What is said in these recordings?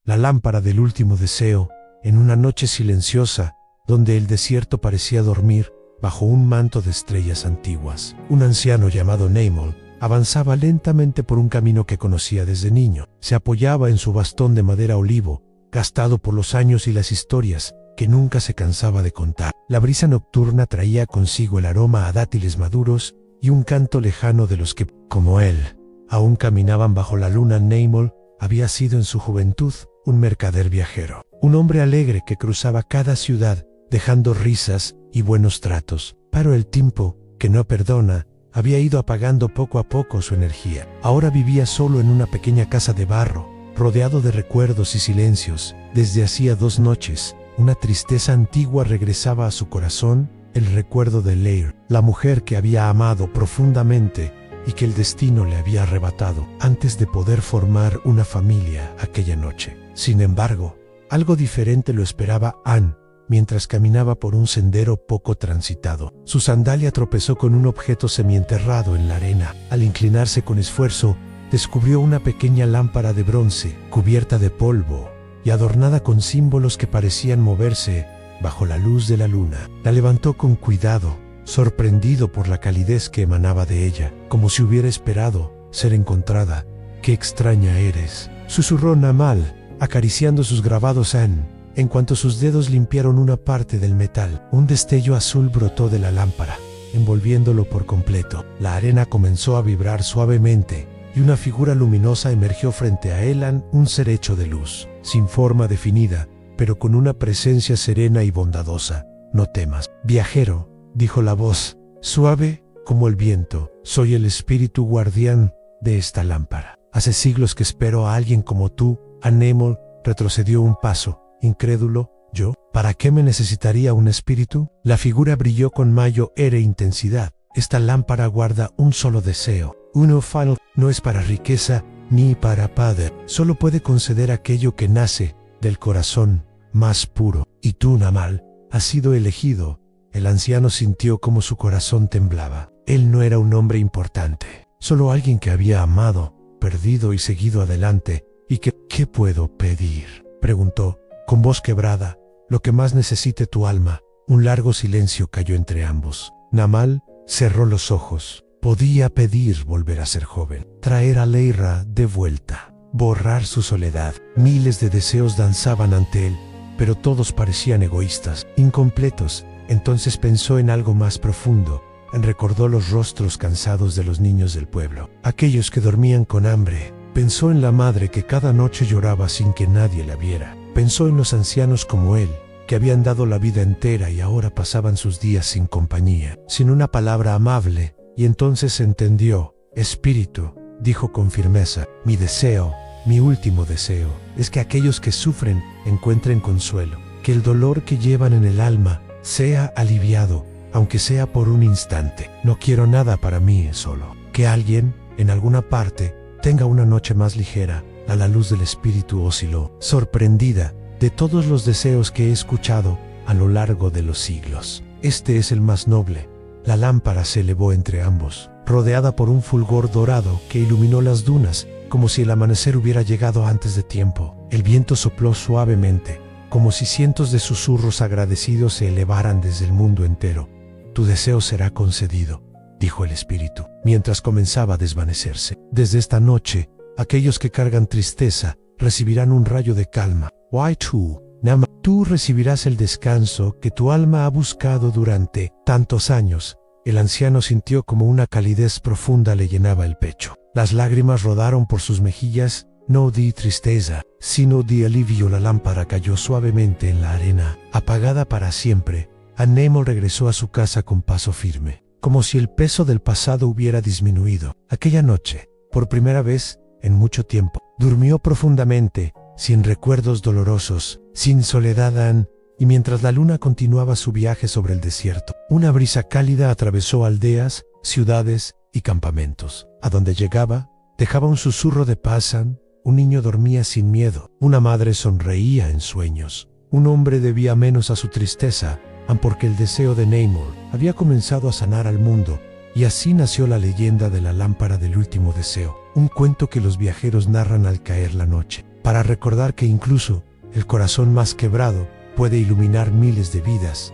La lámpara del último deseo, en una noche silenciosa, donde el desierto parecía dormir bajo un manto de estrellas antiguas. Un anciano llamado Namol avanzaba lentamente por un camino que conocía desde niño. Se apoyaba en su bastón de madera olivo, gastado por los años y las historias que nunca se cansaba de contar. La brisa nocturna traía consigo el aroma a dátiles maduros y un canto lejano de los que, como él, aún caminaban bajo la luna. Namol había sido en su juventud un mercader viajero, un hombre alegre que cruzaba cada ciudad dejando risas y buenos tratos. Pero el tiempo, que no perdona, había ido apagando poco a poco su energía. Ahora vivía solo en una pequeña casa de barro, rodeado de recuerdos y silencios. Desde hacía 2 noches, una tristeza antigua regresaba a su corazón, el recuerdo de Lair, la mujer que había amado profundamente y que el destino le había arrebatado antes de poder formar una familia aquella noche. Sin embargo, algo diferente lo esperaba Anne mientras caminaba por un sendero poco transitado. Su sandalia tropezó con un objeto semienterrado en la arena. Al inclinarse con esfuerzo, descubrió una pequeña lámpara de bronce, cubierta de polvo y adornada con símbolos que parecían moverse bajo la luz de la luna. La levantó con cuidado, sorprendido por la calidez que emanaba de ella, como si hubiera esperado ser encontrada. «¡Qué extraña eres!», susurró Namol, acariciando sus grabados Anne. En cuanto sus dedos limpiaron una parte del metal, un destello azul brotó de la lámpara, envolviéndolo por completo. La arena comenzó a vibrar suavemente y una figura luminosa emergió frente a él, un ser hecho de luz, sin forma definida, pero con una presencia serena y bondadosa. «No temas, viajero», dijo la voz, suave como el viento. «Soy el espíritu guardián de esta lámpara. Hace siglos que espero a alguien como tú». Namol retrocedió un paso, incrédulo. «¿Yo? ¿Para qué me necesitaría un espíritu?». La figura brilló con mayor intensidad. «Esta lámpara guarda un solo deseo, uno final. No es para riqueza ni para poder. Solo puede conceder aquello que nace del corazón más puro. Y tú, Namol, has sido elegido». El anciano sintió como su corazón temblaba. Él no era un hombre importante, solo alguien que había amado, perdido y seguido adelante. «¿Y qué puedo pedir?», preguntó, con voz quebrada. «Lo que más necesite tu alma». Un largo silencio cayó entre ambos. Namol cerró los ojos. Podía pedir volver a ser joven, traer a Leira de vuelta, borrar su soledad. Miles de deseos danzaban ante él, pero todos parecían egoístas, incompletos. Entonces pensó en algo más profundo. Recordó los rostros cansados de los niños del pueblo, aquellos que dormían con hambre. Pensó en la madre que cada noche lloraba sin que nadie la viera. Pensó en los ancianos como él, que habían dado la vida entera y ahora pasaban sus días sin compañía, sin una palabra amable. Y entonces entendió. «Espíritu», dijo con firmeza, «mi deseo, mi último deseo, es que aquellos que sufren encuentren consuelo, que el dolor que llevan en el alma sea aliviado, aunque sea por un instante. No quiero nada para mí solo. Que alguien, en alguna parte, tenga una noche más ligera». A la luz del espíritu osciló, sorprendida de todos los deseos que he escuchado a lo largo de los siglos. «Este es el más noble». La lámpara se elevó entre ambos, rodeada por un fulgor dorado que iluminó las dunas, como si el amanecer hubiera llegado antes de tiempo. El viento sopló suavemente, como si cientos de susurros agradecidos se elevaran desde el mundo entero. «Tu deseo será concedido», dijo el espíritu, mientras comenzaba a desvanecerse. «Desde esta noche, aquellos que cargan tristeza recibirán un rayo de calma. Tú recibirás el descanso que tu alma ha buscado durante tantos años». El anciano sintió como una calidez profunda le llenaba el pecho. Las lágrimas rodaron por sus mejillas, no de tristeza, sino de alivio. La lámpara cayó suavemente en la arena, apagada para siempre. Namol regresó a su casa con paso firme, como si el peso del pasado hubiera disminuido. Aquella noche, por primera vez en mucho tiempo, durmió profundamente, sin recuerdos dolorosos, sin soledad. Y mientras la luna continuaba su viaje sobre el desierto, una brisa cálida atravesó aldeas, ciudades y campamentos. A donde llegaba, dejaba un susurro de paz. Un niño dormía sin miedo, una madre sonreía en sueños, un hombre debía menos a su tristeza, porque el deseo de Namol había comenzado a sanar al mundo. Y así nació la leyenda de la lámpara del último deseo, un cuento que los viajeros narran al caer la noche. para recordar que incluso el corazón más quebrado puede iluminar miles de vidas.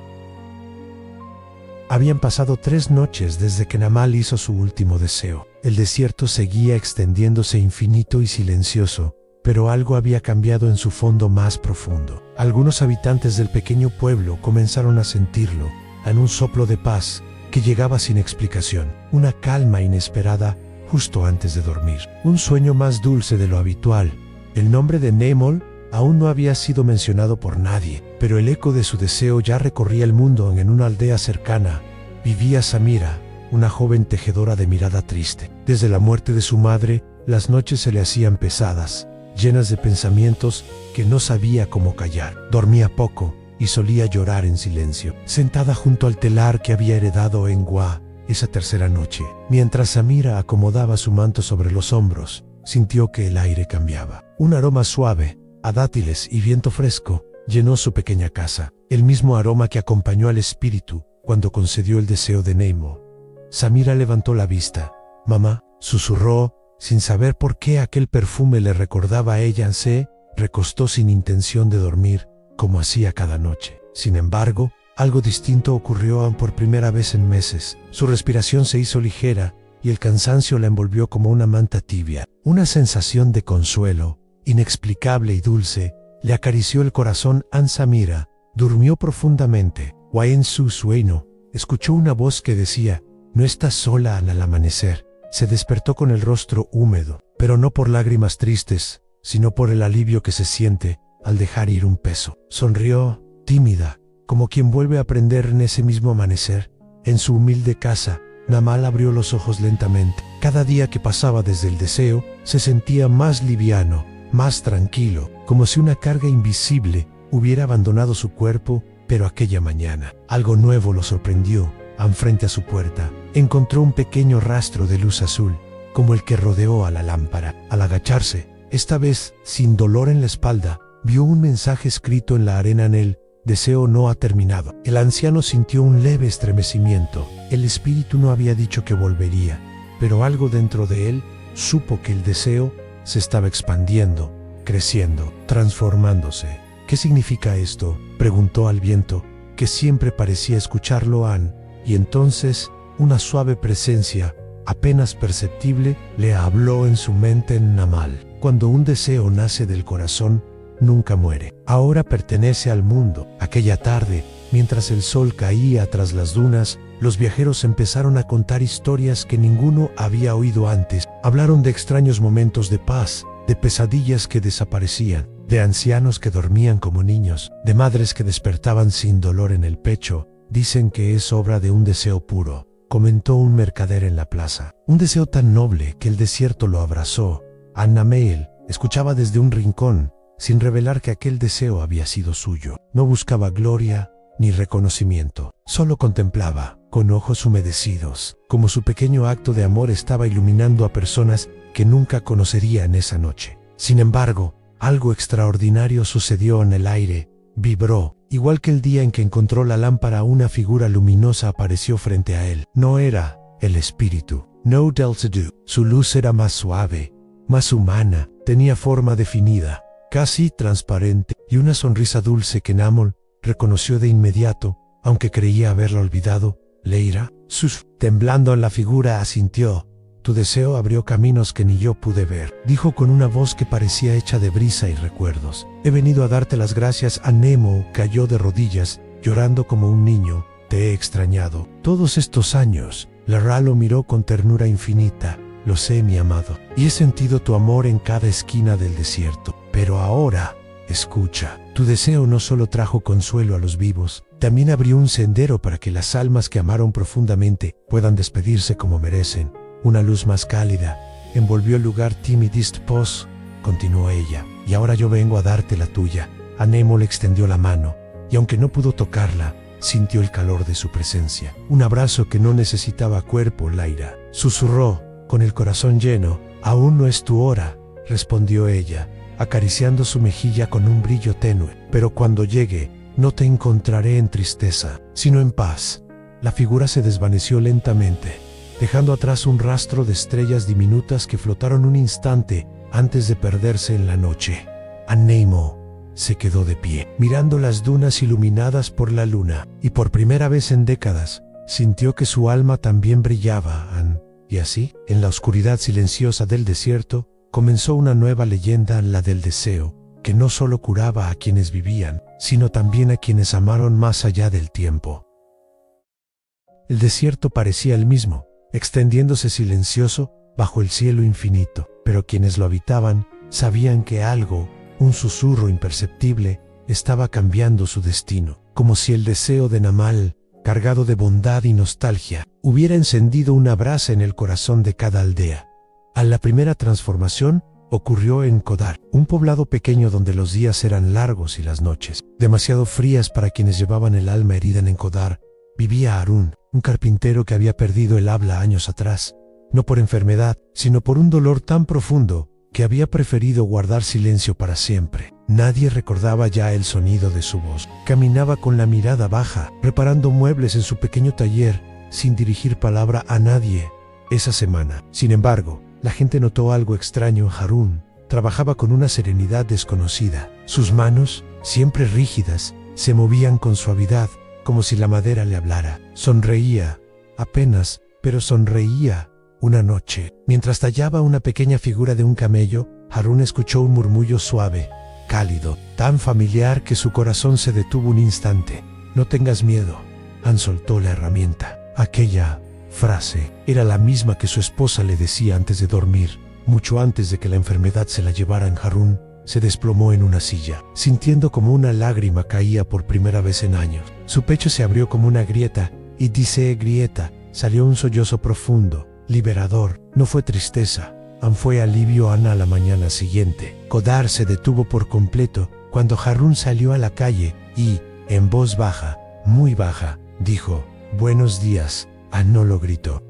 Habían pasado 3 noches desde que Namal hizo su último deseo. El desierto seguía extendiéndose infinito y silencioso, pero algo había cambiado en su fondo más profundo. Algunos habitantes del pequeño pueblo comenzaron a sentirlo, en un soplo de paz que llegaba sin explicación, una calma inesperada justo antes de dormir, un sueño más dulce de lo habitual. El nombre de Neimol aún no había sido mencionado por nadie, pero el eco de su deseo ya recorría el mundo. En una aldea cercana vivía Samira, una joven tejedora de mirada triste. Desde la muerte de su madre, las noches se le hacían pesadas, llenas de pensamientos que no sabía cómo callar. Dormía poco y solía llorar en silencio, sentada junto al telar que había heredado en Gua esa tercera noche. Mientras Samira acomodaba su manto sobre los hombros, sintió que el aire cambiaba. Un aroma suave, a dátiles y viento fresco, llenó su pequeña casa, el mismo aroma que acompañó al espíritu cuando concedió el deseo de Neimol. Samira levantó la vista. «Mamá», susurró, sin saber por qué aquel perfume le recordaba a ella. Se recostó sin intención de dormir, como hacía cada noche. Sin embargo, algo distinto ocurrió por primera vez en meses. Su respiración se hizo ligera y el cansancio la envolvió como una manta tibia. Una sensación de consuelo, inexplicable y dulce, le acarició el corazón. Samira durmió profundamente. En su sueño, escuchó una voz que decía: «No estás sola». Al amanecer, se despertó con el rostro húmedo, pero no por lágrimas tristes, sino por el alivio que se siente al dejar ir un peso. Sonrió, tímida, como quien vuelve a aprender. En ese mismo amanecer, en su humilde casa, Namal abrió los ojos lentamente. Cada día que pasaba desde el deseo, se sentía más liviano, más tranquilo, como si una carga invisible hubiera abandonado su cuerpo. Pero aquella mañana, algo nuevo lo sorprendió. Frente a su puerta, encontró un pequeño rastro de luz azul, como el que rodeó a la lámpara. Al agacharse, esta vez sin dolor en la espalda, vio un mensaje escrito en la arena. En el deseo no ha terminado. El anciano sintió un leve estremecimiento. El espíritu no había dicho que volvería, pero algo dentro de él supo que el deseo se estaba expandiendo, creciendo, transformándose. «¿Qué significa esto?», preguntó al viento, que siempre parecía escucharlo. Y entonces, una suave presencia, apenas perceptible, le habló en su mente. Namal, cuando un deseo nace del corazón, nunca muere. Ahora pertenece al mundo. Aquella tarde, mientras el sol caía tras las dunas, los viajeros empezaron a contar historias que ninguno había oído antes. Hablaron de extraños momentos de paz, de pesadillas que desaparecían, de ancianos que dormían como niños, de madres que despertaban sin dolor en el pecho. «Dicen que es obra de un deseo puro», comentó un mercader en la plaza. «Un deseo tan noble que el desierto lo abrazó». Namal escuchaba desde un rincón, sin revelar que aquel deseo había sido suyo. No buscaba gloria ni reconocimiento, solo contemplaba, con ojos humedecidos, como su pequeño acto de amor estaba iluminando a personas que nunca conocería en esa noche. Sin embargo, algo extraordinario sucedió. En el aire vibró. Igual que el día en que encontró la lámpara, una figura luminosa apareció frente a él. No era el espíritu, no Deltadu. Su luz era más suave, más humana, tenía forma definida, casi transparente, y una sonrisa dulce que Namal reconoció de inmediato, aunque creía haberla olvidado. «Leira». Temblando en la figura asintió. «Tu deseo abrió caminos que ni yo pude ver», dijo con una voz que parecía hecha de brisa y recuerdos. «He venido a darte las gracias». Nemo cayó de rodillas, llorando como un niño. «Te he extrañado todos estos años». Lara lo miró con ternura infinita. «Lo sé, mi amado, y he sentido tu amor en cada esquina del desierto. Pero ahora, escucha, tu deseo no solo trajo consuelo a los vivos, también abrió un sendero para que las almas que amaron profundamente puedan despedirse como merecen». Una luz más cálida envolvió el lugar. «Timidist pos», continuó ella, «y ahora yo vengo a darte la tuya». Neimol extendió la mano, y aunque no pudo tocarla, sintió el calor de su presencia. Un abrazo que no necesitaba cuerpo. «Leira», susurró, con el corazón lleno. «Aún no es tu hora», respondió ella, acariciando su mejilla con un brillo tenue. «Pero cuando llegue, no te encontraré en tristeza, sino en paz». La figura se desvaneció lentamente, dejando atrás un rastro de estrellas diminutas que flotaron un instante antes de perderse en la noche. a Neimo. Se quedó de pie, mirando las dunas iluminadas por la luna, y por primera vez en décadas, sintió que su alma también brillaba. Y así, en la oscuridad silenciosa del desierto, comenzó una nueva leyenda, la del deseo, que no solo curaba a quienes vivían, sino también a quienes amaron más allá del tiempo. El desierto parecía el mismo, extendiéndose silencioso bajo el cielo infinito, pero quienes lo habitaban sabían que algo, un susurro imperceptible, estaba cambiando su destino, como si el deseo de Namal, cargado de bondad y nostalgia, hubiera encendido una brasa en el corazón de cada aldea. A la primera transformación ocurrió en Kodar, un poblado pequeño donde los días eran largos y las noches demasiado frías para quienes llevaban el alma herida. En Kodar vivía Harun, un carpintero que había perdido el habla años atrás, no por enfermedad, sino por un dolor tan profundo que había preferido guardar silencio para siempre. Nadie recordaba ya el sonido de su voz. Caminaba con la mirada baja, reparando muebles en su pequeño taller, sin dirigir palabra a nadie. Esa semana, sin embargo, la gente notó algo extraño. Harun trabajaba con una serenidad desconocida. Sus manos, siempre rígidas, se movían con suavidad, como si la madera le hablara. Sonreía, apenas, pero sonreía. Una noche, mientras tallaba una pequeña figura de un camello, Harun escuchó un murmullo suave, cálido, tan familiar que su corazón se detuvo un instante. No tengas miedo. Han soltó la herramienta. Aquella frase era la misma que su esposa le decía antes de dormir. Mucho antes de que la enfermedad se la llevaran, Harun se desplomó en una silla, sintiendo como una lágrima caía por primera vez en años. Su pecho se abrió como una grieta, y de esa grieta salió un sollozo profundo, liberador. No fue tristeza, fue alivio. A la mañana siguiente, Kodar se detuvo por completo cuando Harun salió a la calle y, en voz baja, muy baja, dijo: «Buenos días». No lo gritó,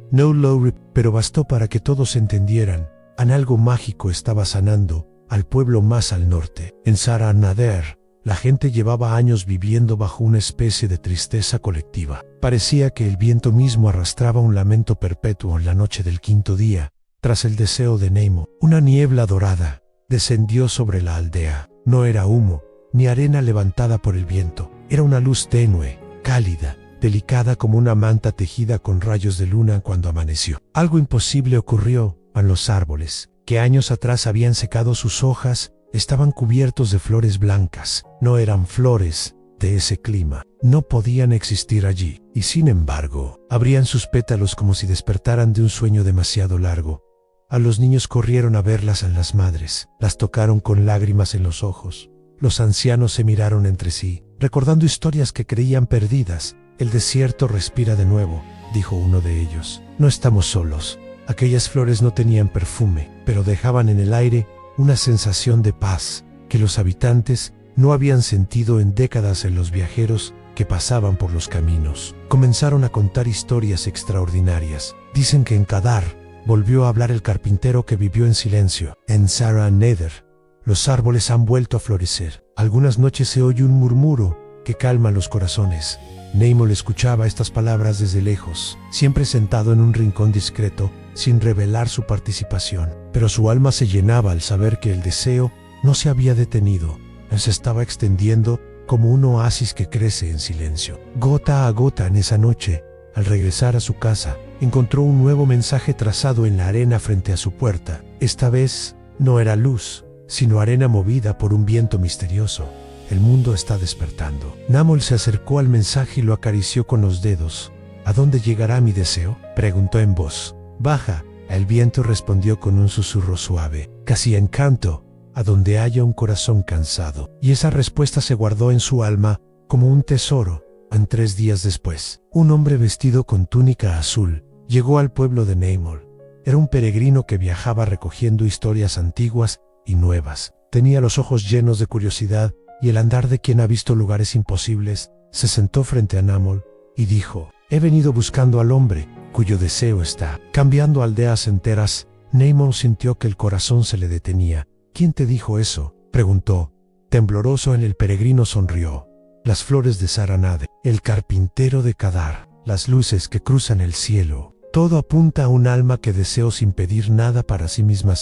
pero bastó para que todos entendieran. Algo mágico estaba sanando al pueblo más al norte. En Sara Nader, la gente llevaba años viviendo bajo una especie de tristeza colectiva. Parecía que el viento mismo arrastraba un lamento perpetuo. En la noche del quinto día, tras el deseo de Neimo, una niebla dorada descendió sobre la aldea. No era humo, ni arena levantada por el viento. Era una luz tenue, cálida, delicada como una manta tejida con rayos de luna. Cuando amaneció, algo imposible ocurrió. Los árboles, que años atrás habían secado sus hojas, estaban cubiertos de flores blancas. No eran flores de ese clima, no podían existir allí, y sin embargo, abrían sus pétalos como si despertaran de un sueño demasiado largo. Los niños corrieron a verlas. Las madres las tocaron con lágrimas en los ojos. Los ancianos se miraron entre sí, recordando historias que creían perdidas. «El desierto respira de nuevo», dijo uno de ellos. «No estamos solos». Aquellas flores no tenían perfume, pero dejaban en el aire una sensación de paz que los habitantes no habían sentido en décadas. En los viajeros que pasaban por los caminos comenzaron a contar historias extraordinarias. Dicen que en Kodar volvió a hablar el carpintero que vivió en silencio. En Sara Nether, los árboles han vuelto a florecer. Algunas noches se oye un murmuro que calma los corazones. Neimo le escuchaba estas palabras desde lejos, siempre sentado en un rincón discreto, sin revelar su participación. Pero su alma se llenaba al saber que el deseo no se había detenido. Se estaba extendiendo como un oasis que crece en silencio. Gota a gota. En esa noche, al regresar a su casa, encontró un nuevo mensaje trazado en la arena frente a su puerta. Esta vez no era luz, sino arena movida por un viento misterioso. «El mundo está despertando». Namol se acercó al mensaje y lo acarició con los dedos. «¿A dónde llegará mi deseo?», preguntó en voz baja. El viento respondió con un susurro suave, casi en canto: «A donde haya un corazón cansado». Y esa respuesta se guardó en su alma como un tesoro. 3 días después, un hombre vestido con túnica azul llegó al pueblo de Neimo. Era un peregrino que viajaba recogiendo historias antiguas y nuevas. Tenía los ojos llenos de curiosidad y el andar de quien ha visto lugares imposibles. Se sentó frente a Namol y dijo: «He venido buscando al hombre cuyo deseo está cambiando aldeas enteras». Neimo sintió que el corazón se le detenía. «¿Quién te dijo eso?», preguntó. Tembloroso, el peregrino sonrió. «Las flores de Saranade, el carpintero de Kodar, las luces que cruzan el cielo. Todo apunta a un alma que deseó sin pedir nada para sí misma».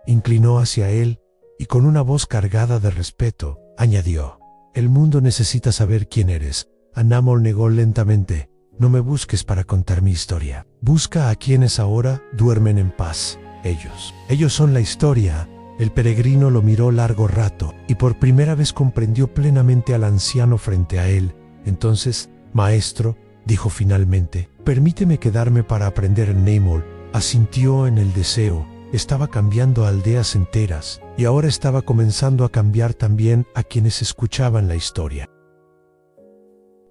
Inclinó hacia él y con una voz cargada de respeto, añadió: «El mundo necesita saber quién eres». Namol negó lentamente: «No me busques para contar mi historia. Busca a quienes ahora duermen en paz. Ellos son la historia». El peregrino lo miró largo rato y por primera vez comprendió plenamente al anciano frente a él. Entonces: «Maestro», dijo finalmente, «permíteme quedarme para aprender en Namol». Asintió en el deseo. Estaba cambiando a aldeas enteras y ahora estaba comenzando a cambiar también a quienes escuchaban la historia.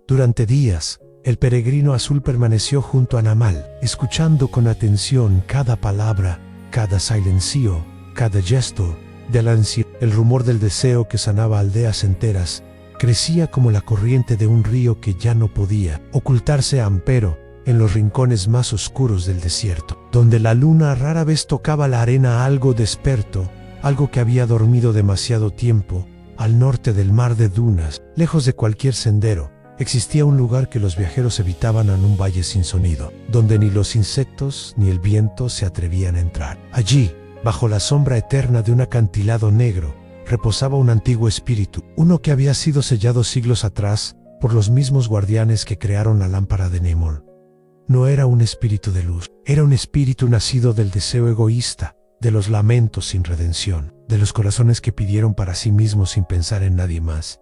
Durante días, el peregrino azul permaneció junto a Namal, escuchando con atención cada palabra, cada silencio, cada gesto del anciano. El rumor del deseo que sanaba aldeas enteras crecía como la corriente de un río que ya no podía ocultarse empero en los rincones más oscuros del desierto, donde la luna rara vez tocaba la arena. Algo desperto, algo que había dormido demasiado tiempo, al norte del mar de dunas, lejos de cualquier sendero, existía un lugar que los viajeros evitaban en un valle sin sonido, donde ni los insectos ni el viento se atrevían a entrar. Allí, bajo la sombra eterna de un acantilado negro, reposaba un antiguo espíritu, uno que había sido sellado siglos atrás por los mismos guardianes que crearon la lámpara de Namol. No era un espíritu de luz, era un espíritu nacido del deseo egoísta, de los lamentos sin redención, de los corazones que pidieron para sí mismos sin pensar en nadie más.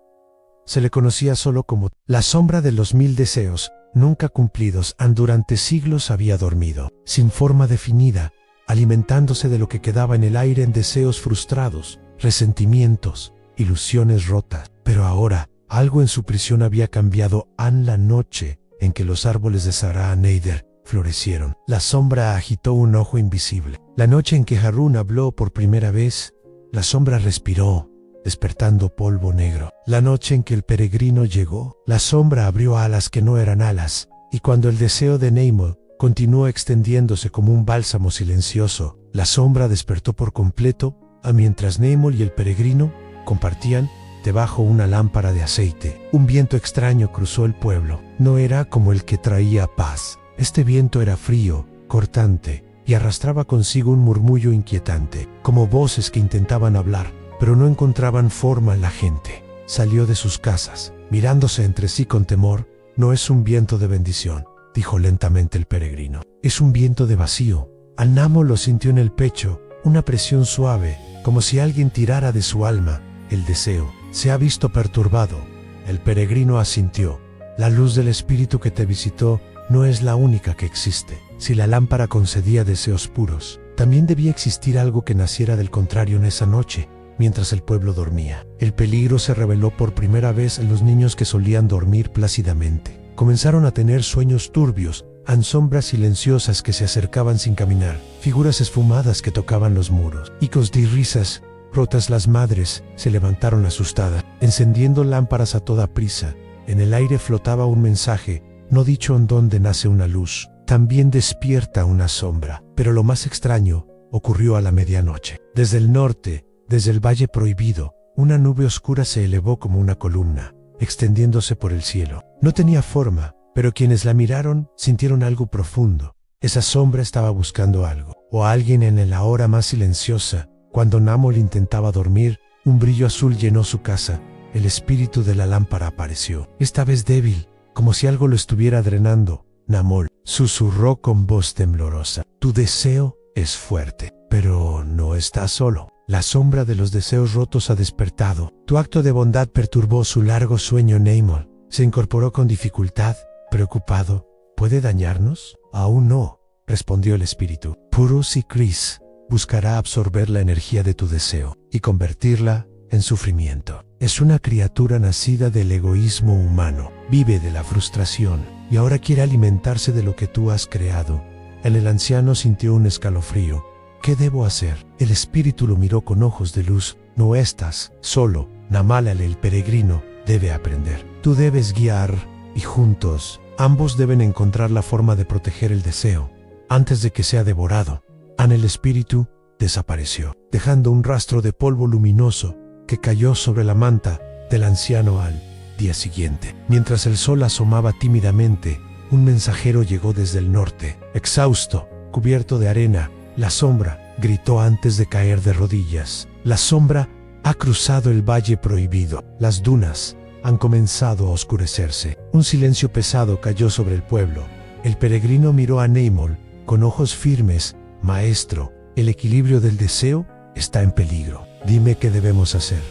Se le conocía solo como la sombra de los 1000 deseos, nunca cumplidos. Durante siglos había dormido, sin forma definida, alimentándose de lo que quedaba en el aire en deseos frustrados, resentimientos, ilusiones rotas. Pero ahora, algo en su prisión había cambiado. La noche en que los árboles de Sarah Neider florecieron, la sombra agitó un ojo invisible. La noche en que Harun habló por primera vez, la sombra respiró, despertando polvo negro. La noche en que el peregrino llegó, la sombra abrió alas que no eran alas, y cuando el deseo de Namol continuó extendiéndose como un bálsamo silencioso, la sombra despertó por completo, mientras Namol y el peregrino compartían debajo una lámpara de aceite. Un viento extraño cruzó el pueblo. No era como el que traía paz. Este viento era frío, cortante, y arrastraba consigo un murmullo inquietante, como voces que intentaban hablar, pero no encontraban forma en la gente. Salió de sus casas, mirándose entre sí con temor. «No es un viento de bendición», dijo lentamente el peregrino. «Es un viento de vacío». Namol lo sintió en el pecho, una presión suave, como si alguien tirara de su alma. «El deseo se ha visto perturbado». El peregrino asintió. «La luz del espíritu que te visitó no es la única que existe. Si la lámpara concedía deseos puros, también debía existir algo que naciera del contrario en esa noche». Mientras el pueblo dormía, el peligro se reveló por primera vez en los niños que solían dormir plácidamente. Comenzaron a tener sueños turbios, sombras silenciosas que se acercaban sin caminar, figuras esfumadas que tocaban los muros, icos de risas rotas. Las madres se levantaron asustadas, encendiendo lámparas a toda prisa. En el aire flotaba un mensaje, no dicho: en donde nace una luz, también despierta una sombra. Pero lo más extraño ocurrió a la medianoche. Desde el norte, desde el valle prohibido, una nube oscura se elevó como una columna, extendiéndose por el cielo. No tenía forma, pero quienes la miraron sintieron algo profundo. Esa sombra estaba buscando algo, o a alguien. En la hora más silenciosa, cuando Namol intentaba dormir, un brillo azul llenó su casa. El espíritu de la lámpara apareció, esta vez débil, como si algo lo estuviera drenando. «Namol», susurró con voz temblorosa, «tu deseo es fuerte, pero no estás solo. La sombra de los deseos rotos ha despertado. Tu acto de bondad perturbó su largo sueño». Namol se incorporó con dificultad, preocupado. «¿Puede dañarnos?» «Aún no», respondió el espíritu. «Purus y Chris buscará absorber la energía de tu deseo y convertirla en sufrimiento. Es una criatura nacida del egoísmo humano. Vive de la frustración y ahora quiere alimentarse de lo que tú has creado». El anciano sintió un escalofrío. «¿Qué debo hacer?» El espíritu lo miró con ojos de luz. «No estás solo. Namalal, el peregrino, debe aprender. Tú debes guiar y juntos, ambos deben encontrar la forma de proteger el deseo antes de que sea devorado». El espíritu desapareció, dejando un rastro de polvo luminoso que cayó sobre la manta del anciano. Al día siguiente, mientras el sol asomaba tímidamente, un mensajero llegó desde el norte. Exhausto, cubierto de arena, la sombra gritó antes de caer de rodillas. La sombra ha cruzado el valle prohibido. Las dunas han comenzado a oscurecerse. Un silencio pesado cayó sobre el pueblo. El peregrino miró a Neimol con ojos firmes. Maestro, el equilibrio del deseo está en peligro. Dime qué debemos hacer.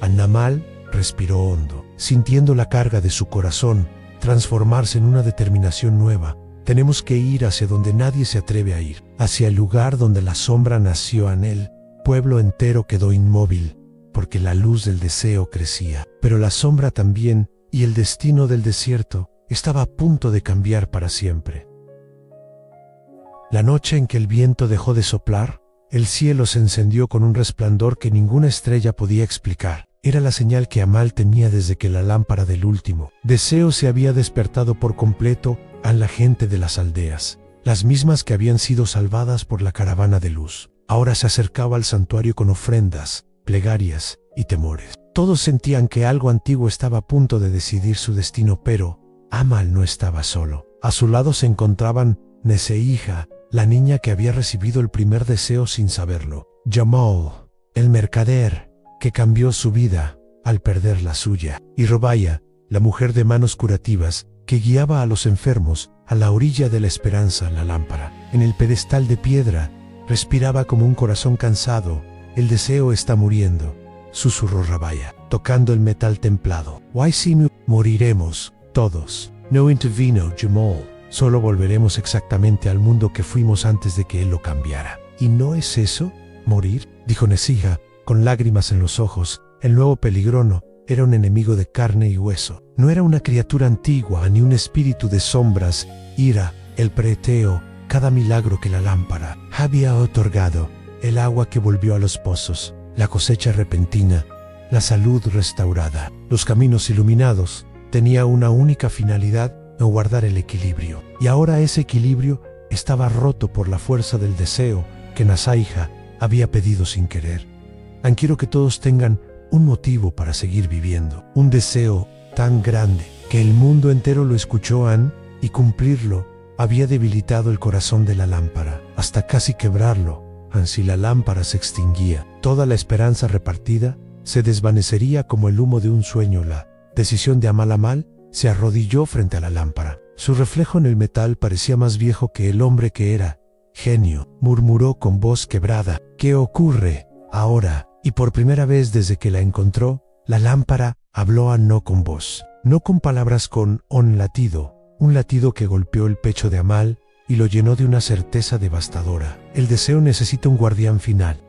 An-Namal respiró hondo, sintiendo la carga de su corazón transformarse en una determinación nueva. Tenemos que ir hacia donde nadie se atreve a ir, hacia el lugar donde la sombra nació. El pueblo entero quedó inmóvil, porque la luz del deseo crecía. Pero la sombra también, y el destino del desierto estaba a punto de cambiar para siempre. La noche en que el viento dejó de soplar, el cielo se encendió con un resplandor que ninguna estrella podía explicar. Era la señal que Amal temía desde que la lámpara del último deseo se había despertado por completo a la gente de las aldeas, las mismas que habían sido salvadas por la caravana de luz. Ahora se acercaba al santuario con ofrendas, plegarias y temores. Todos sentían que algo antiguo estaba a punto de decidir su destino, pero Amal no estaba solo. A su lado se encontraban Neseija, la niña que había recibido el primer deseo sin saberlo. Jamal, el mercader, que cambió su vida al perder la suya. Y Robaya, la mujer de manos curativas, que guiaba a los enfermos a la orilla de la esperanza. La lámpara, en el pedestal de piedra, respiraba como un corazón cansado. El deseo está muriendo, susurró Robaya, tocando el metal templado. Waisimu, moriremos, todos. No intervino Jamal. Solo volveremos exactamente al mundo que fuimos antes de que él lo cambiara. ¿Y no es eso, morir?, dijo Neseija, con lágrimas en los ojos. El nuevo peligrono era un enemigo de carne y hueso. No era una criatura antigua, ni un espíritu de sombras. Ira, el preteo, cada milagro que la lámpara había otorgado, el agua que volvió a los pozos, la cosecha repentina, la salud restaurada, los caminos iluminados. Tenía una única finalidad: no guardar el equilibrio. Y ahora ese equilibrio estaba roto por la fuerza del deseo que Neseija había pedido sin querer. Quiero que todos tengan un motivo para seguir viviendo, un deseo tan grande que el mundo entero lo escuchó, y cumplirlo había debilitado el corazón de la lámpara, hasta casi quebrarlo. Si la lámpara se extinguía, toda la esperanza repartida se desvanecería como el humo de un sueño. La decisión de Amal se arrodilló frente a la lámpara. Su reflejo en el metal parecía más viejo que el hombre que era. Genio, murmuró con voz quebrada, ¿qué ocurre ahora? Y por primera vez desde que la encontró, la lámpara habló no con voz, no con palabras, con un latido que golpeó el pecho de Amal y lo llenó de una certeza devastadora. El deseo necesita un guardián final.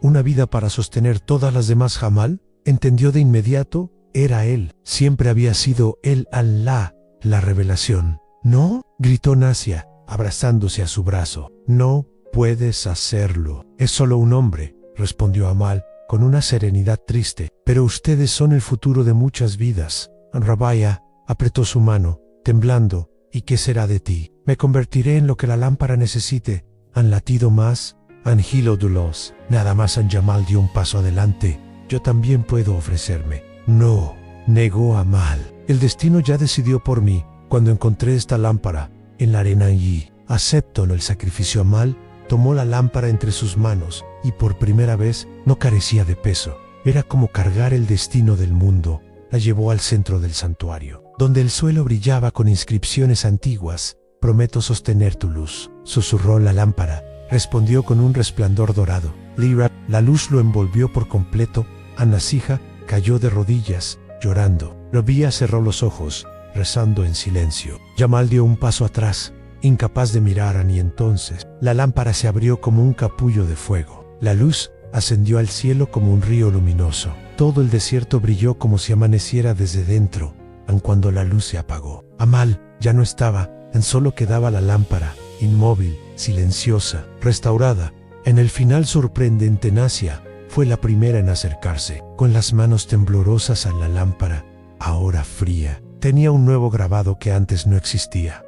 Una vida para sostener todas las demás. Jamal entendió de inmediato. Era él. Siempre había sido él. Allah, la revelación. ¿No?, gritó Nasia, abrazándose a su brazo. No puedes hacerlo. Es solo un hombre, respondió Amal con una serenidad triste. Pero ustedes son el futuro de muchas vidas. Robaya apretó su mano, temblando. ¿Y qué será de ti? Me convertiré en lo que la lámpara necesite. Han latido más. Angelo Dulos. Nada más. Jamal dio un paso adelante. Yo también puedo ofrecerme. No, negó Amal. El destino ya decidió por mí cuando encontré esta lámpara en la arena y acepto el sacrificio. Amal tomó la lámpara entre sus manos y por primera vez no carecía de peso. Era como cargar el destino del mundo. La llevó al centro del santuario, donde el suelo brillaba con inscripciones antiguas. Prometo sostener tu luz, susurró la lámpara. Respondió con un resplandor dorado. Lira, la luz lo envolvió por completo. Neseija cayó de rodillas, llorando. Robaya cerró los ojos, rezando en silencio. Jamal dio un paso atrás, incapaz de mirar ni entonces la lámpara se abrió como un capullo de fuego. La luz ascendió al cielo como un río luminoso. Todo el desierto brilló como si amaneciera desde dentro. Cuando la luz se apagó, Amal ya no estaba, solo quedaba la lámpara, inmóvil, silenciosa, restaurada. En el final sorprendente, Nasia fue la primera en acercarse, con las manos temblorosas a la lámpara, ahora fría. Tenía un nuevo grabado que antes no existía.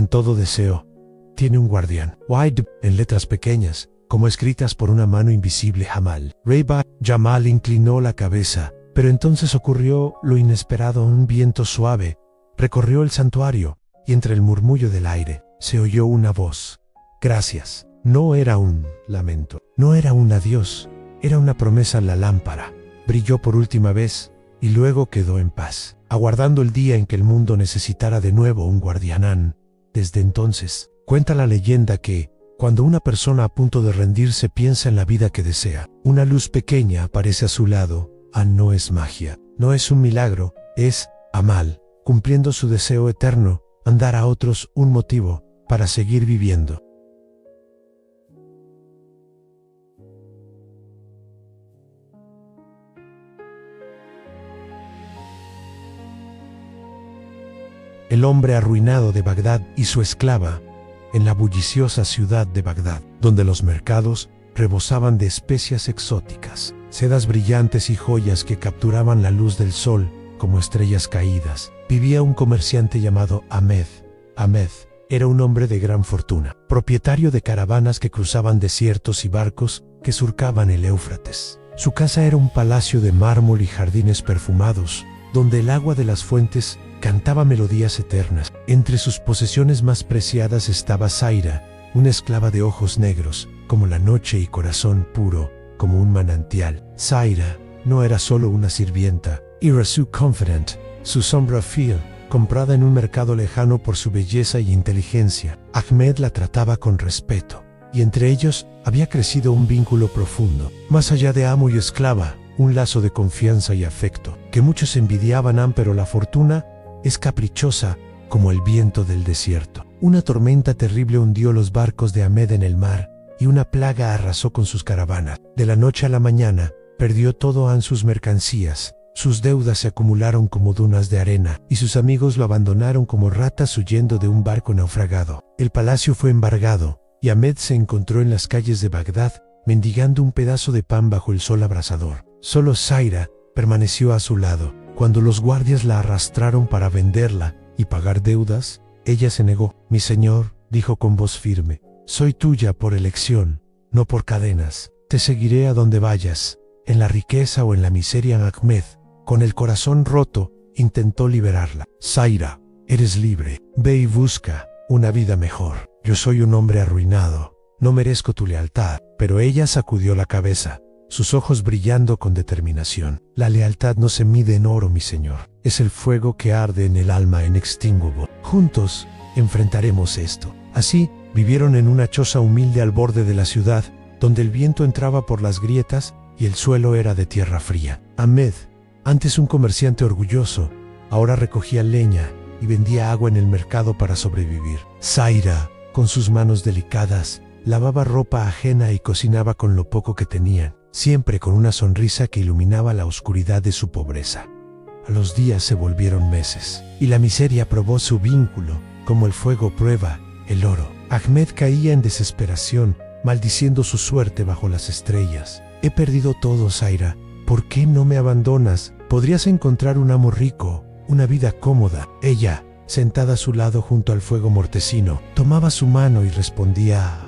Todo deseo tiene un guardián. Wide, en letras pequeñas, como escritas por una mano invisible. Jamal inclinó la cabeza, pero entonces ocurrió lo inesperado. Un viento suave recorrió el santuario, y entre el murmullo del aire se oyó una voz. Gracias. No era un lamento, no era un adiós, Era una promesa en la lámpara. Brilló por última vez y luego quedó en paz, aguardando el día en que el mundo necesitara de nuevo un guardián. Desde entonces, cuenta la leyenda que, cuando una persona a punto de rendirse piensa en la vida que desea, una luz pequeña aparece a su lado. No es magia, no es un milagro, es Amal, cumpliendo su deseo eterno, dar a otros un motivo para seguir viviendo. El hombre arruinado de Bagdad y su esclava, en la bulliciosa ciudad de Bagdad, donde los mercados rebosaban de especias exóticas, sedas brillantes y joyas que capturaban la luz del sol como estrellas caídas, vivía un comerciante llamado Ahmed. Ahmed era un hombre de gran fortuna, propietario de caravanas que cruzaban desiertos y barcos que surcaban el Éufrates. Su casa era un palacio de mármol y jardines perfumados, donde el agua de las fuentes cantaba melodías eternas. Entre sus posesiones más preciadas estaba Zaira, una esclava de ojos negros, como la noche y corazón puro, como un manantial. Zaira no era solo una sirvienta, era su confidant, su sombra fiel, comprada en un mercado lejano por su belleza y inteligencia. Ahmed la trataba con respeto, y entre ellos había crecido un vínculo profundo, más allá de amo y esclava, un lazo de confianza y afecto, que muchos envidiaban, pero la fortuna es caprichosa como el viento del desierto. Una tormenta terrible hundió los barcos de Ahmed en el mar, y una plaga arrasó con sus caravanas. De la noche a la mañana, perdió todo sus mercancías, sus deudas se acumularon como dunas de arena, y sus amigos lo abandonaron como ratas huyendo de un barco naufragado. El palacio fue embargado, y Ahmed se encontró en las calles de Bagdad, mendigando un pedazo de pan bajo el sol abrasador. Solo Zaira permaneció a su lado. Cuando los guardias la arrastraron para venderla y pagar deudas, ella se negó. «Mi señor», dijo con voz firme, «soy tuya por elección, no por cadenas. Te seguiré a donde vayas, en la riqueza o en la miseria». Ahmed, con el corazón roto, intentó liberarla. «Zaira, eres libre. Ve y busca una vida mejor. Yo soy un hombre arruinado. No merezco tu lealtad». Pero ella sacudió la cabeza, sus ojos brillando con determinación. «La lealtad no se mide en oro, mi señor. Es el fuego que arde en el alma inextinguible. Juntos enfrentaremos esto». Así, vivieron en una choza humilde al borde de la ciudad, donde el viento entraba por las grietas y el suelo era de tierra fría. Ahmed, antes un comerciante orgulloso, ahora recogía leña y vendía agua en el mercado para sobrevivir. Zaira, con sus manos delicadas, lavaba ropa ajena y cocinaba con lo poco que tenían, siempre con una sonrisa que iluminaba la oscuridad de su pobreza. Los días se volvieron meses, y la miseria probó su vínculo, como el fuego prueba el oro. Ahmed caía en desesperación, maldiciendo su suerte bajo las estrellas. «He perdido todo, Zaira. ¿Por qué no me abandonas? Podrías encontrar un amo rico, una vida cómoda». Ella, sentada a su lado junto al fuego mortecino, tomaba su mano y respondía: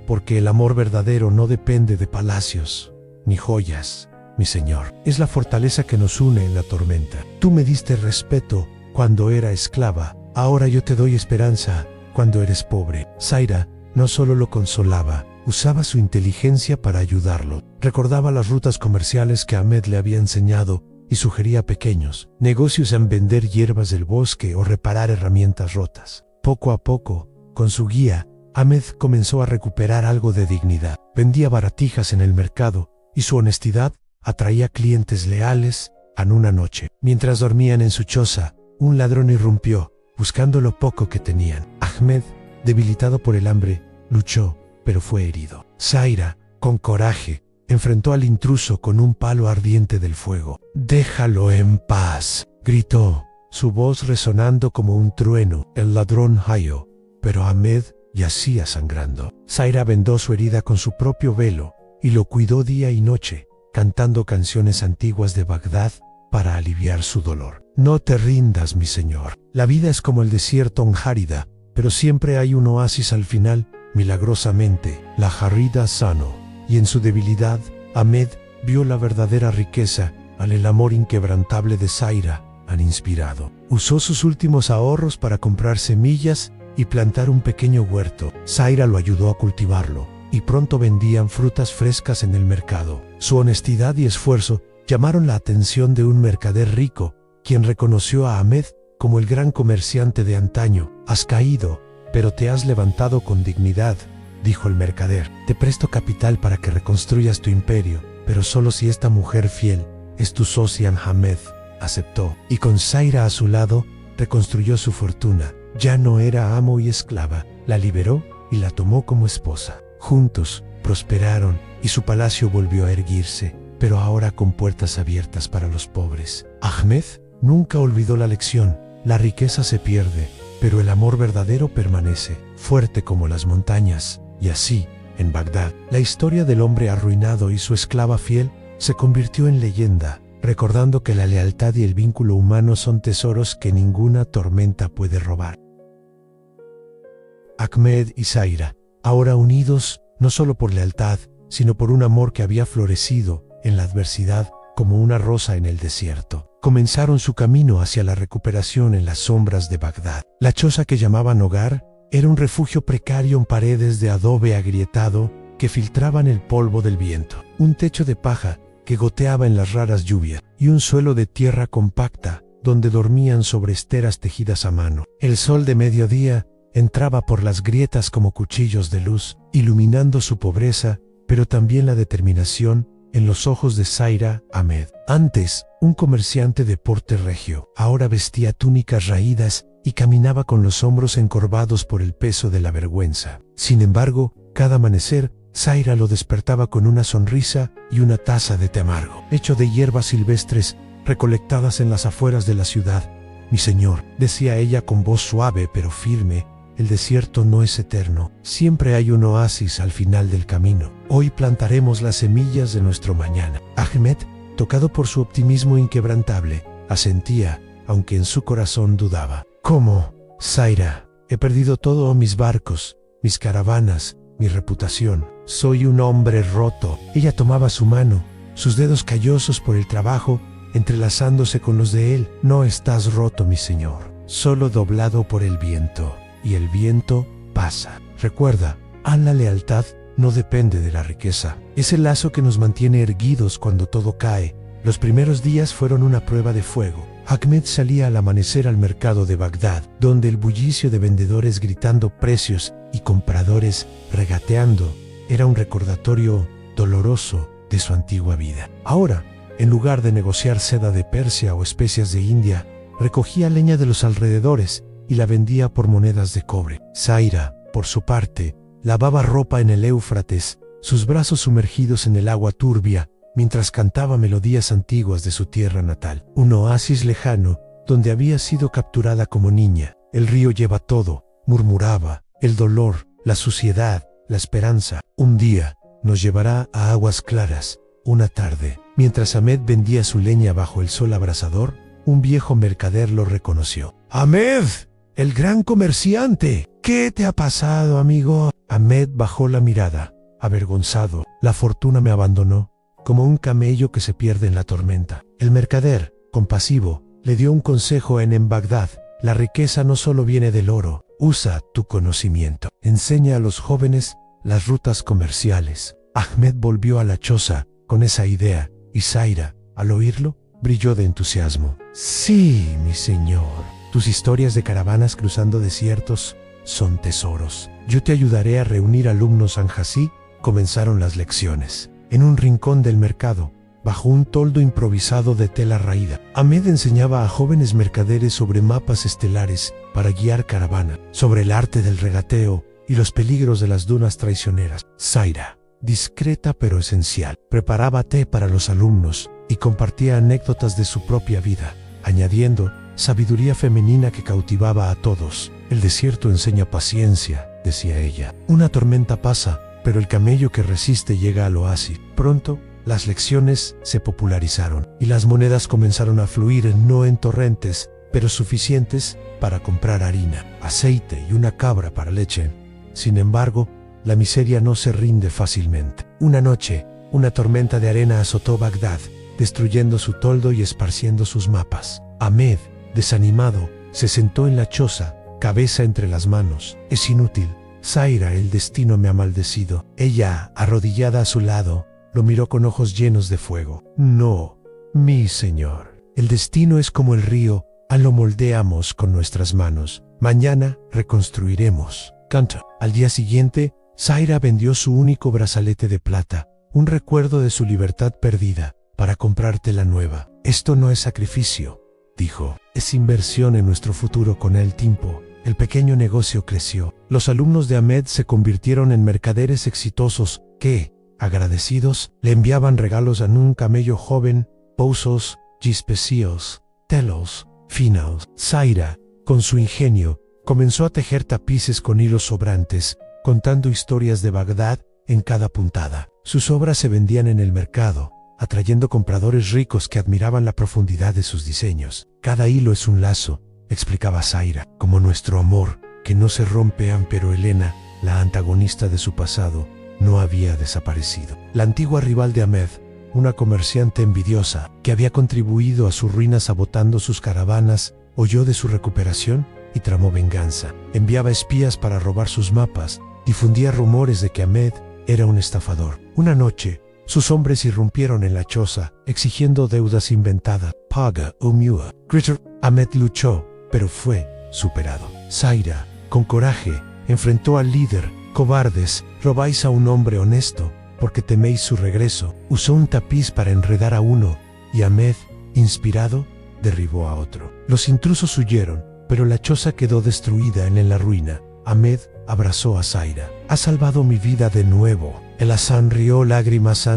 «Porque el amor verdadero no depende de palacios ni joyas, mi señor. Es la fortaleza que nos une en la tormenta. Tú me diste respeto cuando era esclava, ahora yo te doy esperanza cuando eres pobre». Zaira no solo lo consolaba, usaba su inteligencia para ayudarlo. Recordaba las rutas comerciales que Ahmed le había enseñado y sugería pequeños negocios en vender hierbas del bosque o reparar herramientas rotas. Poco a poco, con su guía, Ahmed comenzó a recuperar algo de dignidad. Vendía baratijas en el mercado y su honestidad atraía clientes leales. En una noche, mientras dormían en su choza, un ladrón irrumpió, buscando lo poco que tenían. Ahmed, debilitado por el hambre, luchó, pero fue herido. Zaira, con coraje, enfrentó al intruso con un palo ardiente del fuego. «Déjalo en paz», gritó, su voz resonando como un trueno. El ladrón cayó, pero Ahmed yacía sangrando. Zaira vendó su herida con su propio velo y lo cuidó día y noche, cantando canciones antiguas de Bagdad para aliviar su dolor. «No te rindas, mi señor. La vida es como el desierto árida, pero siempre hay un oasis al final». Milagrosamente, la jarida sanó, y en su debilidad, Ahmed vio la verdadera riqueza al el amor inquebrantable de Zaira han inspirado. Usó sus últimos ahorros para comprar semillas y plantar un pequeño huerto. Zaira lo ayudó a cultivarlo, y pronto vendían frutas frescas en el mercado. Su honestidad y esfuerzo llamaron la atención de un mercader rico, quien reconoció a Ahmed como el gran comerciante de antaño. «Has caído, pero te has levantado con dignidad», dijo el mercader. «Te presto capital para que reconstruyas tu imperio, pero solo si esta mujer fiel es tu socia». Ahmed aceptó, y con Zaira a su lado, reconstruyó su fortuna. Ya no era amo y esclava, la liberó y la tomó como esposa. Juntos prosperaron y su palacio volvió a erguirse, pero ahora con puertas abiertas para los pobres. Ahmed nunca olvidó la lección: la riqueza se pierde, pero el amor verdadero permanece, fuerte como las montañas. Y así, en Bagdad, la historia del hombre arruinado y su esclava fiel se convirtió en leyenda, recordando que la lealtad y el vínculo humano son tesoros que ninguna tormenta puede robar. Ahmed y Zaira, ahora unidos no solo por lealtad, sino por un amor que había florecido en la adversidad como una rosa en el desierto, comenzaron su camino hacia la recuperación en las sombras de Bagdad. La choza que llamaban hogar era un refugio precario en paredes de adobe agrietado que filtraban el polvo del viento, un techo de paja que goteaba en las raras lluvias y un suelo de tierra compacta donde dormían sobre esteras tejidas a mano. El sol de mediodía entraba por las grietas como cuchillos de luz, iluminando su pobreza, pero también la determinación en los ojos de Zaira. Ahmed, antes un comerciante de porte regio, ahora vestía túnicas raídas y caminaba con los hombros encorvados por el peso de la vergüenza. Sin embargo, cada amanecer, Zaira lo despertaba con una sonrisa y una taza de té amargo, hecho de hierbas silvestres recolectadas en las afueras de la ciudad. «Mi señor», decía ella con voz suave pero firme, «el desierto no es eterno. Siempre hay un oasis al final del camino. Hoy plantaremos las semillas de nuestro mañana». Ahmed, tocado por su optimismo inquebrantable, asentía, aunque en su corazón dudaba. «¿Cómo, Zaira? He perdido todo: mis barcos, mis caravanas, mi reputación. Soy un hombre roto». Ella tomaba su mano, sus dedos callosos por el trabajo, entrelazándose con los de él. «No estás roto, mi señor, solo doblado por el viento. Y el viento pasa. Recuerda, la lealtad no depende de la riqueza. Es el lazo que nos mantiene erguidos cuando todo cae». Los primeros días fueron una prueba de fuego. Ahmed salía al amanecer al mercado de Bagdad, donde el bullicio de vendedores gritando precios y compradores regateando era un recordatorio doloroso de su antigua vida. Ahora, en lugar de negociar seda de Persia o especias de India, recogía leña de los alrededores y la vendía por monedas de cobre. Zaira, por su parte, lavaba ropa en el Éufrates, sus brazos sumergidos en el agua turbia, mientras cantaba melodías antiguas de su tierra natal, un oasis lejano donde había sido capturada como niña. «El río lleva todo», murmuraba, «el dolor, la suciedad, la esperanza. Un día nos llevará a aguas claras». Una tarde, mientras Ahmed vendía su leña bajo el sol abrasador, un viejo mercader lo reconoció. «Ahmed, el gran comerciante. ¿Qué te ha pasado, amigo?» Ahmed bajó la mirada, avergonzado. «La fortuna me abandonó, como un camello que se pierde en la tormenta». El mercader, compasivo, le dio un consejo en Bagdad: «La riqueza no solo viene del oro. Usa tu conocimiento. Enseña a los jóvenes las rutas comerciales». Ahmed volvió a la choza con esa idea, y Zaira, al oírlo, brilló de entusiasmo. «Sí, mi señor. Tus historias de caravanas cruzando desiertos son tesoros. Yo te ayudaré a reunir alumnos». Anjasí comenzaron las lecciones. En un rincón del mercado, bajo un toldo improvisado de tela raída, Ahmed enseñaba a jóvenes mercaderes sobre mapas estelares para guiar caravana, sobre el arte del regateo y los peligros de las dunas traicioneras. Zaira, discreta pero esencial, preparaba té para los alumnos y compartía anécdotas de su propia vida, añadiendo sabiduría femenina que cautivaba a todos. «El desierto enseña paciencia», decía ella. «Una tormenta pasa, pero el camello que resiste llega al oasis». Pronto, las lecciones se popularizaron y las monedas comenzaron a fluir, no en torrentes, pero suficientes para comprar harina, aceite y una cabra para leche. Sin embargo, la miseria no se rinde fácilmente. Una noche, una tormenta de arena azotó Bagdad, destruyendo su toldo y esparciendo sus mapas. Ahmed, desanimado, se sentó en la choza, cabeza entre las manos. «Es inútil», Zaira, el destino me ha maldecido. Ella, arrodillada a su lado, lo miró con ojos llenos de fuego. No, mi señor. El destino es como el río, lo moldeamos con nuestras manos. Mañana reconstruiremos. Canta. Al día siguiente, Zaira vendió su único brazalete de plata, un recuerdo de su libertad perdida, para comprarte la nueva. Esto no es sacrificio, dijo. Es inversión en nuestro futuro. Con el tiempo, el pequeño negocio creció. Los alumnos de Ahmed se convirtieron en mercaderes exitosos que, agradecidos, le enviaban regalos a un camello joven, pozos, gispecios, telos, finos. Zaira, con su ingenio, comenzó a tejer tapices con hilos sobrantes, contando historias de Bagdad en cada puntada. Sus obras se vendían en el mercado, atrayendo compradores ricos que admiraban la profundidad de sus diseños. Cada hilo es un lazo, explicaba Zaira, como nuestro amor, que no se rompe. Pero Elena, la antagonista de su pasado, no había desaparecido. La antigua rival de Ahmed, una comerciante envidiosa que había contribuido a su ruina sabotando sus caravanas, oyó de su recuperación y tramó venganza. Enviaba espías para robar sus mapas, difundía rumores de que Ahmed era un estafador. Una noche, sus hombres irrumpieron en la choza, exigiendo deudas inventadas. Paga o mua. Ahmed luchó, pero fue superado. Zaira, con coraje, enfrentó al líder. Cobardes, robáis a un hombre honesto, porque teméis su regreso. Usó un tapiz para enredar a uno, y Ahmed, inspirado, derribó a otro. Los intrusos huyeron, pero la choza quedó destruida en la ruina. Ahmed abrazó a Zaira. Has salvado mi vida de nuevo. El Hassan rió lágrimas,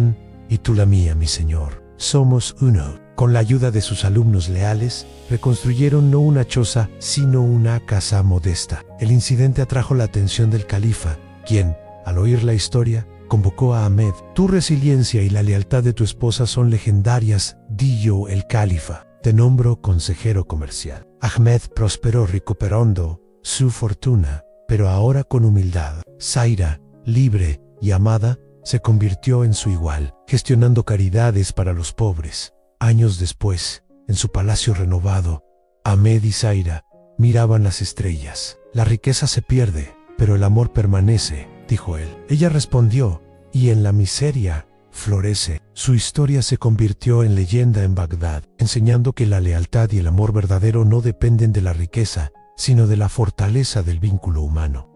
y tú la mía, mi señor. Somos uno. Con la ayuda de sus alumnos leales, reconstruyeron no una choza, sino una casa modesta. El incidente atrajo la atención del califa, quien, al oír la historia, convocó a Ahmed. Tu resiliencia y la lealtad de tu esposa son legendarias, dijo el califa. Te nombro consejero comercial. Ahmed prosperó recuperando su fortuna, pero ahora con humildad. Zaira, libre y amada, se convirtió en su igual, gestionando caridades para los pobres. Años después, en su palacio renovado, Ahmed y Zaira miraban las estrellas. La riqueza se pierde, pero el amor permanece, dijo él. Ella respondió, y en la miseria florece. Su historia se convirtió en leyenda en Bagdad, enseñando que la lealtad y el amor verdadero no dependen de la riqueza, sino de la fortaleza del vínculo humano.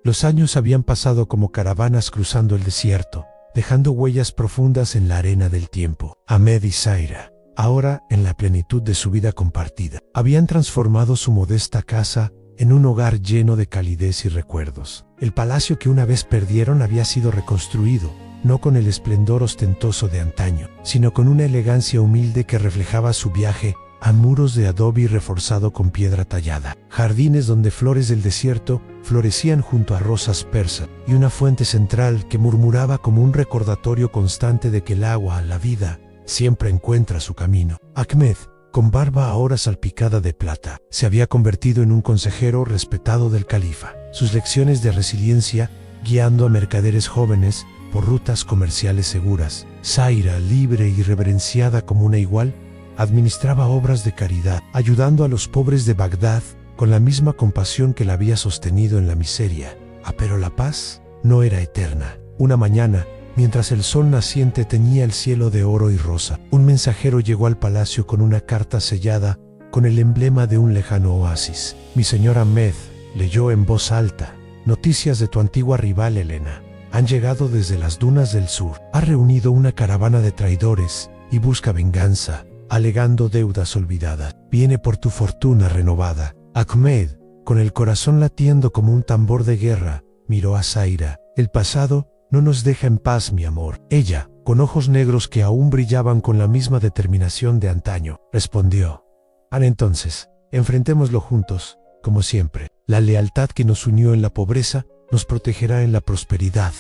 Los años habían pasado como caravanas cruzando el desierto, dejando huellas profundas en la arena del tiempo. Ahmed y Zaira, ahora en la plenitud de su vida compartida, habían transformado su modesta casa en un hogar lleno de calidez y recuerdos. El palacio que una vez perdieron había sido reconstruido, no con el esplendor ostentoso de antaño, sino con una elegancia humilde que reflejaba su viaje a muros de adobe y reforzado con piedra tallada, jardines donde flores del desierto florecían junto a rosas persas, y una fuente central que murmuraba como un recordatorio constante de que el agua, la vida, siempre encuentra su camino. Ahmed, con barba ahora salpicada de plata, se había convertido en un consejero respetado del califa. Sus lecciones de resiliencia, guiando a mercaderes jóvenes por rutas comerciales seguras. Zaira, libre y reverenciada como una igual, administraba obras de caridad, ayudando a los pobres de Bagdad con la misma compasión que la había sostenido en la miseria. Pero la paz no era eterna. Una mañana, mientras el sol naciente teñía el cielo de oro y rosa, un mensajero llegó al palacio con una carta sellada con el emblema de un lejano oasis. Mi señor Ahmed, leyó en voz alta, noticias de tu antigua rival Elena. Han llegado desde las dunas del sur. Ha reunido una caravana de traidores y busca venganza, alegando deudas olvidadas. Viene por tu fortuna renovada. Ahmed, con el corazón latiendo como un tambor de guerra, miró a Zaira. El pasado no nos deja en paz, mi amor. Ella, con ojos negros que aún brillaban con la misma determinación de antaño, respondió. Entonces, enfrentémoslo juntos, como siempre. La lealtad que nos unió en la pobreza nos protegerá en la prosperidad.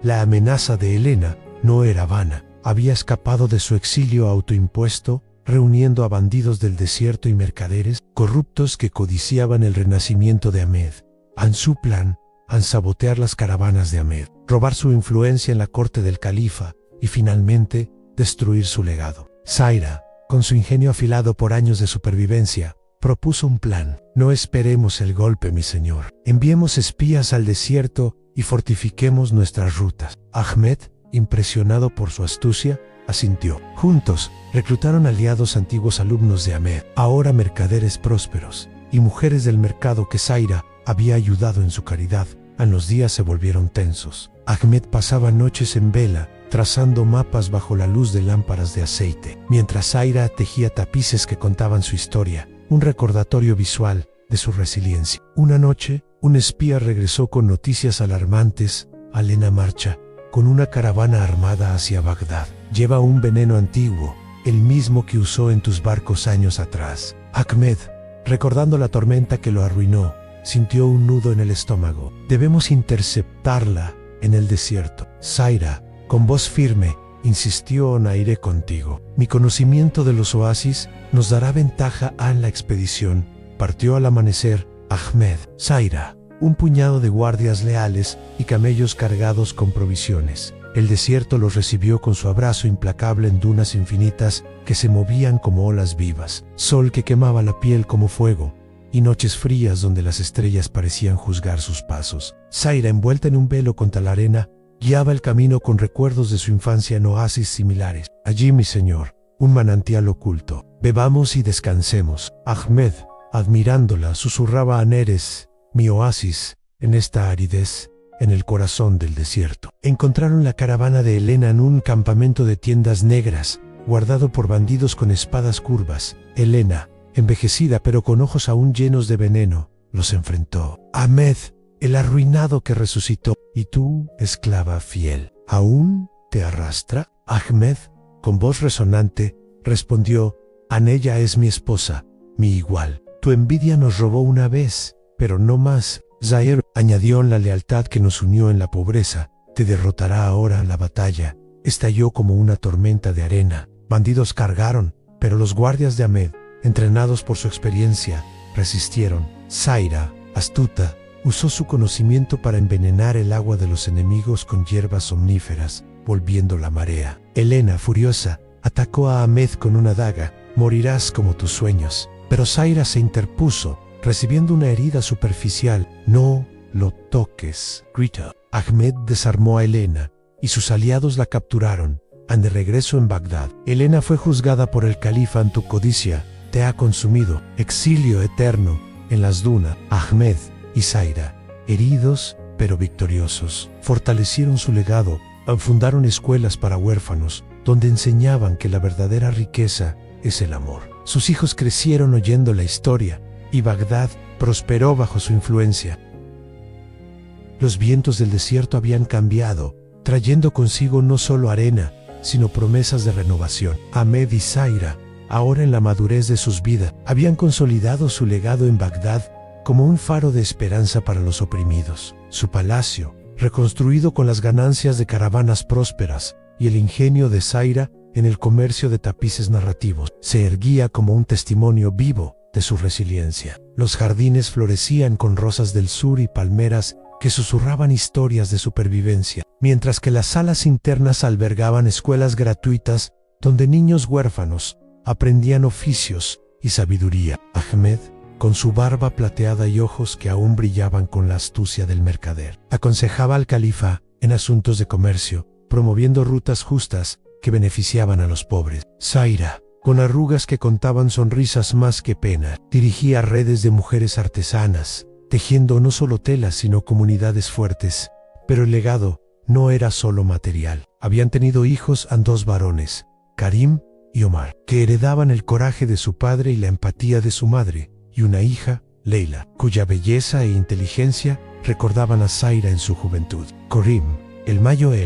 La amenaza de Elena no era vana. Había escapado de su exilio autoimpuesto, reuniendo a bandidos del desierto y mercaderes corruptos que codiciaban el renacimiento de Ahmed. Su plan, sabotear las caravanas de Ahmed, robar su influencia en la corte del califa y finalmente destruir su legado. Zaira, con su ingenio afilado por años de supervivencia, propuso un plan. No esperemos el golpe, mi señor. Enviemos espías al desierto y fortifiquemos nuestras rutas. Ahmed, impresionado por su astucia, asintió. Juntos, reclutaron aliados antiguos alumnos de Ahmed, ahora mercaderes prósperos, y mujeres del mercado que Zaira había ayudado en su caridad. Los días se volvieron tensos. Ahmed pasaba noches en vela, trazando mapas bajo la luz de lámparas de aceite, mientras Zaira tejía tapices que contaban su historia, un recordatorio visual de su resiliencia. Una noche, un espía regresó con noticias alarmantes. Alena marcha con una caravana armada hacia Bagdad. Lleva un veneno antiguo, el mismo que usó en tus barcos años atrás. Ahmed, recordando la tormenta que lo arruinó, sintió un nudo en el estómago. Debemos interceptarla en el desierto. Zaira, con voz firme, insistió: no iré contigo. Mi conocimiento de los oasis nos dará ventaja en la expedición. Partió al amanecer Ahmed, Zaira, un puñado de guardias leales y camellos cargados con provisiones. El desierto los recibió con su abrazo implacable en dunas infinitas que se movían como olas vivas, sol que quemaba la piel como fuego, y noches frías donde las estrellas parecían juzgar sus pasos. Zaira, envuelta en un velo contra la arena, guiaba el camino con recuerdos de su infancia en oasis similares. Allí, mi señor, un manantial oculto. Bebamos y descansemos. Ahmed, admirándola, susurraba a Neres: mi oasis, en esta aridez, en el corazón del desierto. Encontraron la caravana de Helena en un campamento de tiendas negras, guardado por bandidos con espadas curvas. Helena, envejecida pero con ojos aún llenos de veneno, los enfrentó. Ahmed, el arruinado que resucitó. ¿Y tú, esclava fiel, aún te arrastra? Ahmed, con voz resonante, respondió: Anella es mi esposa, mi igual. Tu envidia nos robó una vez, pero no más. Zair añadió: la lealtad que nos unió en la pobreza te derrotará ahora en la batalla. Estalló como una tormenta de arena. Bandidos cargaron, pero los guardias de Ahmed, entrenados por su experiencia, resistieron. Zaira, astuta, usó su conocimiento para envenenar el agua de los enemigos con hierbas somníferas, volviendo la marea. Helena, furiosa, atacó a Ahmed con una daga. Morirás como tus sueños. Pero Zaira se interpuso, recibiendo una herida superficial. No lo toques, gritó. Ahmed desarmó a Helena, y sus aliados la capturaron. De regreso en Bagdad, Helena fue juzgada por el califa: tu codicia te ha consumido. Exilio eterno en las dunas. Ahmed y Zaira, heridos pero victoriosos, fortalecieron su legado. Fundaron escuelas para huérfanos, donde enseñaban que la verdadera riqueza es el amor. Sus hijos crecieron oyendo la historia, y Bagdad prosperó bajo su influencia. Los vientos del desierto habían cambiado, trayendo consigo no solo arena, sino promesas de renovación. Ahmed y Zaira, ahora en la madurez de sus vidas, habían consolidado su legado en Bagdad como un faro de esperanza para los oprimidos. Su palacio, reconstruido con las ganancias de caravanas prósperas y el ingenio de Zaira en el comercio de tapices narrativos, se erguía como un testimonio vivo de su resiliencia. Los jardines florecían con rosas del sur y palmeras que susurraban historias de supervivencia, mientras que las salas internas albergaban escuelas gratuitas donde niños huérfanos aprendían oficios y sabiduría. Ahmed, con su barba plateada y ojos que aún brillaban con la astucia del mercader, aconsejaba al califa en asuntos de comercio, promoviendo rutas justas que beneficiaban a los pobres. Zaira, con arrugas que contaban sonrisas más que pena, dirigía redes de mujeres artesanas, tejiendo no solo telas sino comunidades fuertes. Pero el legado no era solo material. Habían tenido hijos, dos varones, Karim y Omar, que heredaban el coraje de su padre y la empatía de su madre, y una hija, Leila, cuya belleza e inteligencia recordaban a Zaira en su juventud. Karim, el mayor,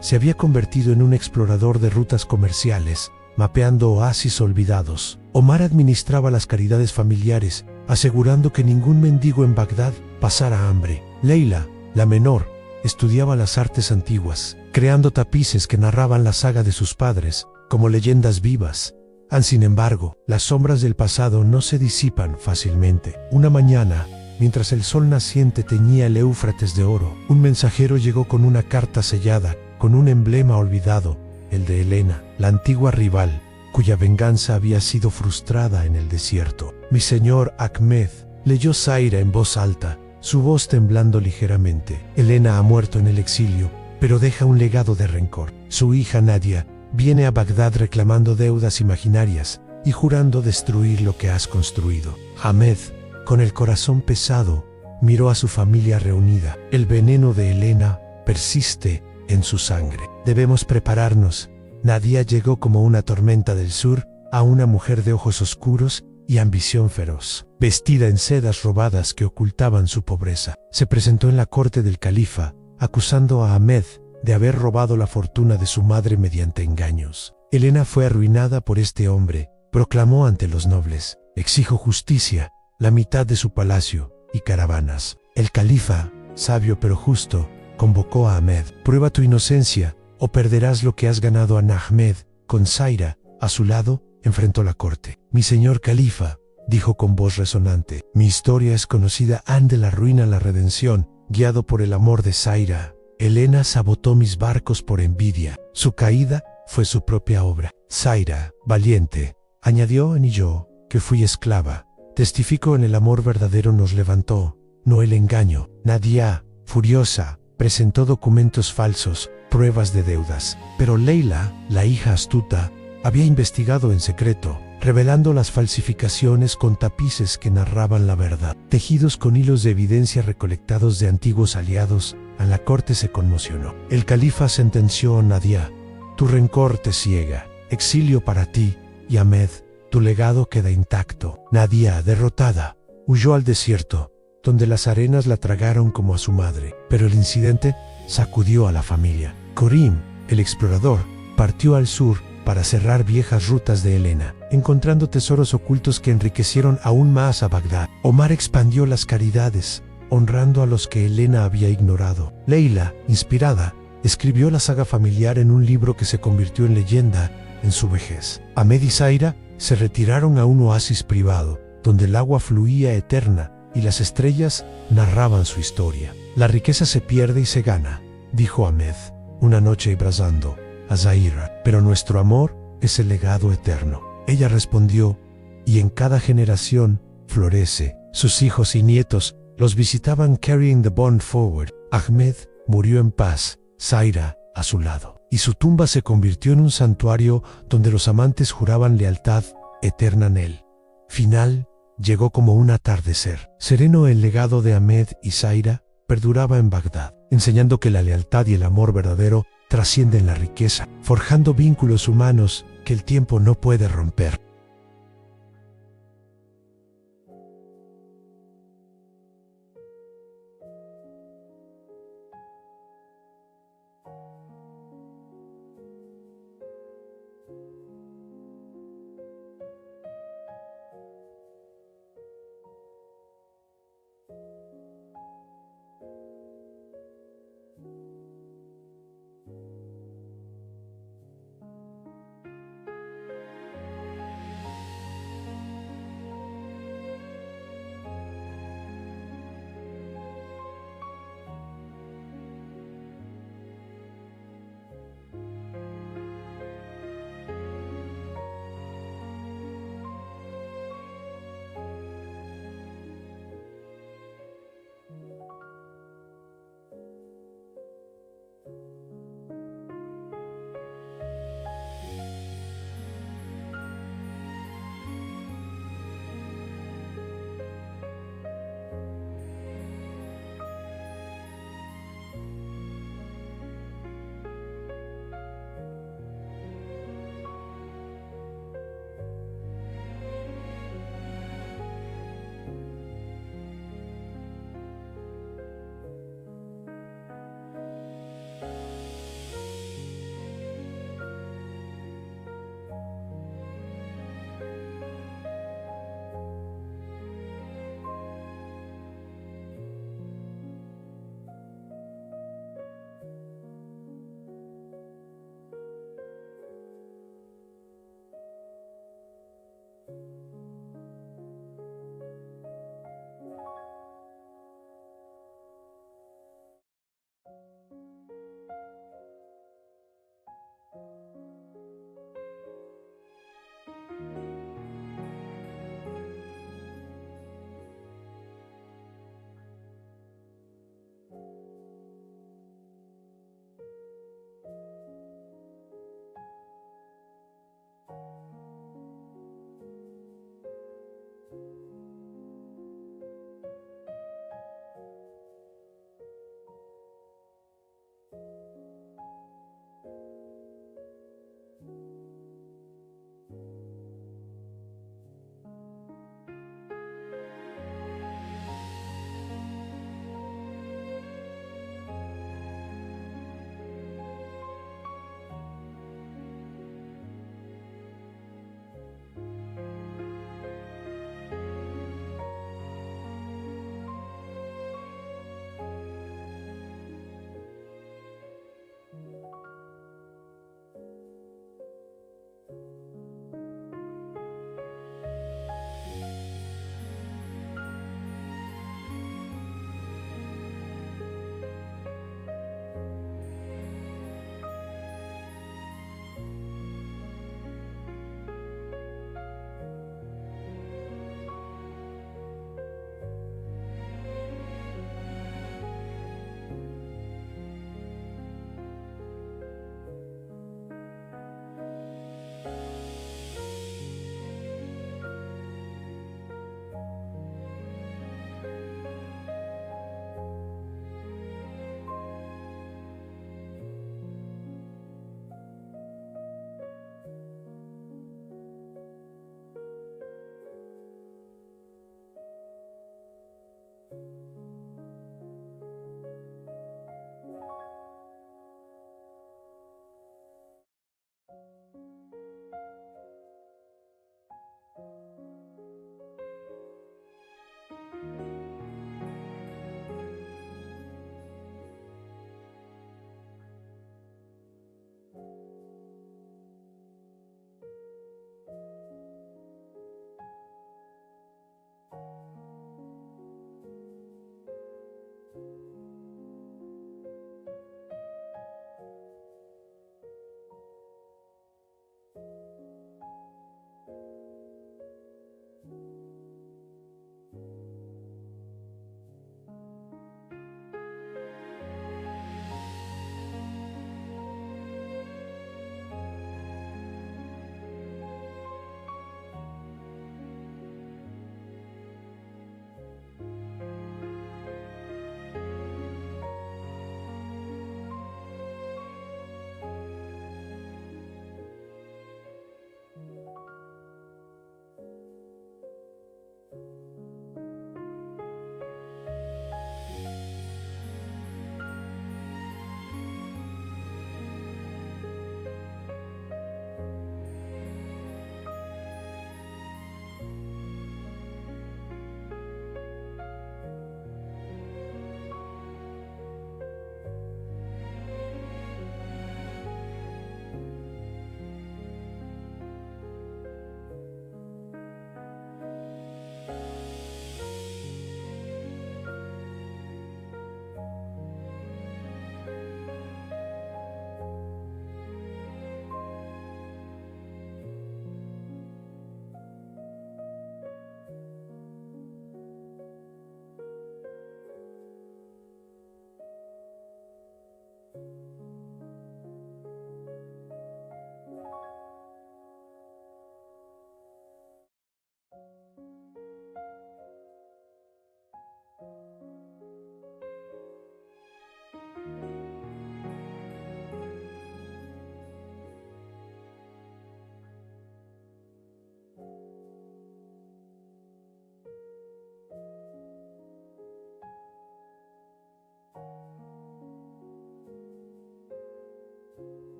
se había convertido en un explorador de rutas comerciales, mapeando oasis olvidados. Omar administraba las caridades familiares, asegurando que ningún mendigo en Bagdad pasara hambre. Leila, la menor, estudiaba las artes antiguas, creando tapices que narraban la saga de sus padres, como leyendas vivas. Sin embargo, las sombras del pasado no se disipan fácilmente. Una mañana, mientras el sol naciente teñía el Éufrates de oro, un mensajero llegó con una carta sellada, con un emblema olvidado, el de Helena, la antigua rival, cuya venganza había sido frustrada en el desierto. Mi señor Ahmed, leyó Zaira en voz alta, su voz temblando ligeramente. Elena ha muerto en el exilio, pero deja un legado de rencor. Su hija Nadia viene a Bagdad reclamando deudas imaginarias y jurando destruir lo que has construido. Ahmed, con el corazón pesado, miró a su familia reunida. El veneno de Elena persiste en su sangre. Debemos prepararnos. Nadia llegó como una tormenta del sur, a una mujer de ojos oscuros y ambición feroz, vestida en sedas robadas que ocultaban su pobreza. Se presentó en la corte del califa, acusando a Ahmed de haber robado la fortuna de su madre mediante engaños. Elena fue arruinada por este hombre, proclamó ante los nobles: exijo justicia, la mitad de su palacio y caravanas. El califa, sabio pero justo, convocó a Ahmed: prueba tu inocencia o perderás lo que has ganado. a Ahmed, con Zaira a su lado, enfrentó la corte. Mi señor califa, dijo con voz resonante, mi historia es conocida. Ande la ruina a la redención, guiado por el amor de Zaira. Elena sabotó mis barcos por envidia. Su caída fue su propia obra. Zaira, valiente, añadió, ni yo, que fui esclava, testifico en el amor verdadero nos levantó, no el engaño. Nadia, furiosa, presentó documentos falsos, pruebas de deudas. Pero Leila, la hija astuta, había investigado en secreto, revelando las falsificaciones con tapices que narraban la verdad, tejidos con hilos de evidencia recolectados de antiguos aliados. A la corte se conmocionó. El califa sentenció a Nadia: tu rencor te ciega, exilio para ti, y Ahmed, tu legado queda intacto. Nadia, derrotada, huyó al desierto, donde las arenas la tragaron como a su madre. Pero el incidente sacudió a la familia. Corim, el explorador, partió al sur para cerrar viejas rutas de Elena, encontrando tesoros ocultos que enriquecieron aún más a Bagdad. Omar expandió las caridades, honrando a los que Elena había ignorado. Leila, inspirada, escribió la saga familiar en un libro que se convirtió en leyenda en su vejez. Ahmed y Zaira se retiraron a un oasis privado, donde el agua fluía eterna y las estrellas narraban su historia. La riqueza se pierde y se gana, dijo Ahmed, una noche abrazando a Zaira, pero nuestro amor es el legado eterno. Ella respondió: y en cada generación florece. Sus hijos y nietos los visitaban carrying the bond forward. Ahmed murió en paz, Zaira a su lado, y su tumba se convirtió en un santuario donde los amantes juraban lealtad eterna en él. Final llegó como un atardecer. Sereno, el legado de Ahmed y Zaira perduraba en Bagdad, enseñando que la lealtad y el amor verdadero trascienden la riqueza, forjando vínculos humanos que el tiempo no puede romper.